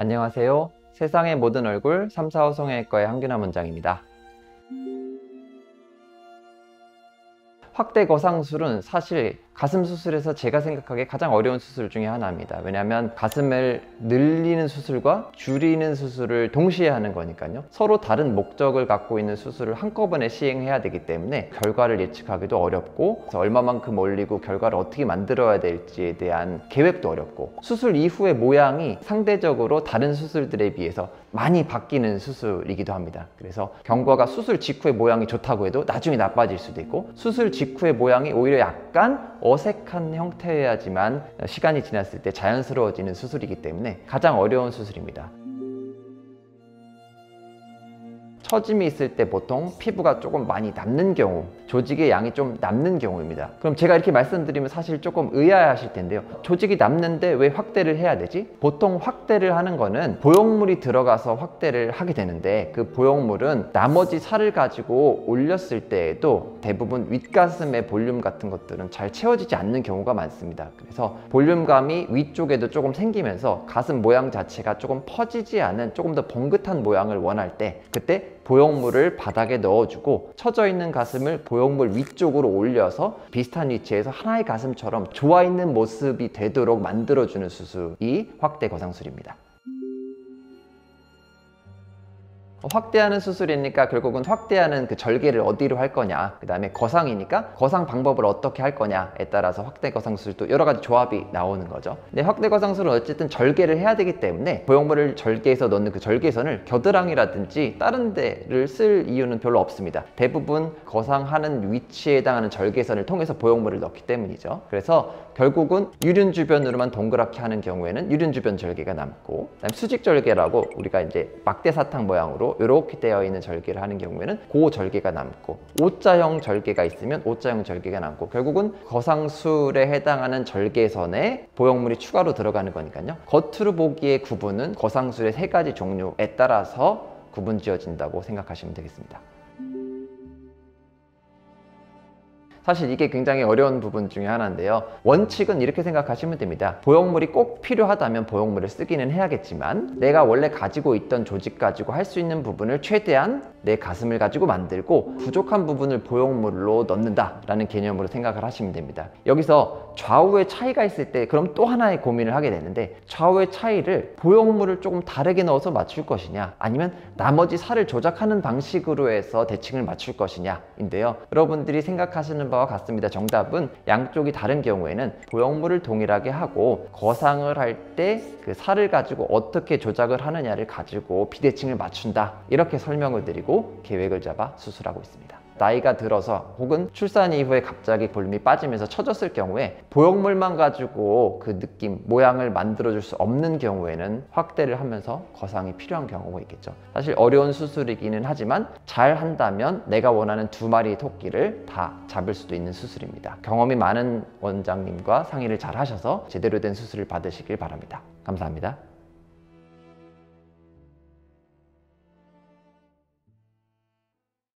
안녕하세요. 세상의 모든 얼굴 345 성형외과의 한균함 원장입니다. 확대 거상술은 사실 가슴 수술에서 제가 생각하기에 가장 어려운 수술 중에 하나입니다. 왜냐하면 가슴을 늘리는 수술과 줄이는 수술을 동시에 하는 거니까요. 서로 다른 목적을 갖고 있는 수술을 한꺼번에 시행해야 되기 때문에 결과를 예측하기도 어렵고, 그래서 얼마만큼 올리고 결과를 어떻게 만들어야 될지에 대한 계획도 어렵고, 수술 이후의 모양이 상대적으로 다른 수술들에 비해서 많이 바뀌는 수술이기도 합니다. 그래서 경과가 수술 직후의 모양이 좋다고 해도 나중에 나빠질 수도 있고, 수술 직후의 모양이 오히려 약간 어색한 형태여야지만 시간이 지났을 때 자연스러워지는 수술이기 때문에 가장 어려운 수술입니다. 처짐이 있을 때 보통 피부가 조금 많이 남는 경우, 조직의 양이 좀 남는 경우입니다. 그럼 제가 이렇게 말씀드리면 사실 조금 의아하실 텐데요. 조직이 남는데 왜 확대를 해야 되지? 보통 확대를 하는 거는 보형물이 들어가서 확대를 하게 되는데, 그 보형물은 나머지 살을 가지고 올렸을 때에도 대부분 윗가슴의 볼륨 같은 것들은 잘 채워지지 않는 경우가 많습니다. 그래서 볼륨감이 위쪽에도 조금 생기면서 가슴 모양 자체가 조금 퍼지지 않은 조금 더 봉긋한 모양을 원할 때, 그때 보형물을 바닥에 넣어주고 처져 있는 가슴을 보형물 위쪽으로 올려서 비슷한 위치에서 하나의 가슴처럼 좋아있는 모습이 되도록 만들어주는 수술이 확대 거상술입니다. 확대하는 수술이니까 결국은 확대하는 그 절개를 어디로 할 거냐, 그 다음에 거상이니까 거상 방법을 어떻게 할 거냐에 따라서 확대 거상술도 여러 가지 조합이 나오는 거죠. 근데 확대 거상술은 어쨌든 절개를 해야 되기 때문에 보형물을 절개해서 넣는 그 절개선을 겨드랑이라든지 다른 데를 쓸 이유는 별로 없습니다. 대부분 거상하는 위치에 해당하는 절개선을 통해서 보형물을 넣기 때문이죠. 그래서 결국은 유륜 주변으로만 동그랗게 하는 경우에는 유륜 주변 절개가 남고, 그다음에 수직 절개라고 우리가 이제 막대 사탕 모양으로 이렇게 되어 있는 절개를 하는 경우에는 그 절개가 남고, O자형 절개가 있으면 O자형 절개가 남고, 결국은 거상술에 해당하는 절개선에 보형물이 추가로 들어가는 거니까요. 겉으로 보기의 구분은 거상술의 3가지 종류에 따라서 구분 지어진다고 생각하시면 되겠습니다. 사실 이게 굉장히 어려운 부분 중에 하나인데요. 원칙은 이렇게 생각하시면 됩니다. 보형물이 꼭 필요하다면 보형물을 쓰기는 해야겠지만, 내가 원래 가지고 있던 조직 가지고 할 수 있는 부분을 최대한 내 가슴을 가지고 만들고 부족한 부분을 보형물로 넣는다 라는 개념으로 생각을 하시면 됩니다. 여기서 좌우의 차이가 있을 때 그럼 또 하나의 고민을 하게 되는데, 좌우의 차이를 보형물을 조금 다르게 넣어서 맞출 것이냐, 아니면 나머지 살을 조작하는 방식으로 해서 대칭을 맞출 것이냐 인데요. 여러분들이 생각하시는 바와 같습니다. 정답은 양쪽이 다른 경우에는 보형물을 동일하게 하고 거상을 할 때 그 살을 가지고 어떻게 조작을 하느냐를 가지고 비대칭을 맞춘다, 이렇게 설명을 드리고 계획을 잡아 수술하고 있습니다. 나이가 들어서 혹은 출산 이후에 갑자기 볼륨이 빠지면서 처졌을 경우에 보형물만 가지고 그 느낌, 모양을 만들어줄 수 없는 경우에는 확대를 하면서 거상이 필요한 경우가 있겠죠. 사실 어려운 수술이기는 하지만 잘 한다면 내가 원하는 2마리의 토끼를 다 잡을 수도 있는 수술입니다. 경험이 많은 원장님과 상의를 잘 하셔서 제대로 된 수술을 받으시길 바랍니다. 감사합니다.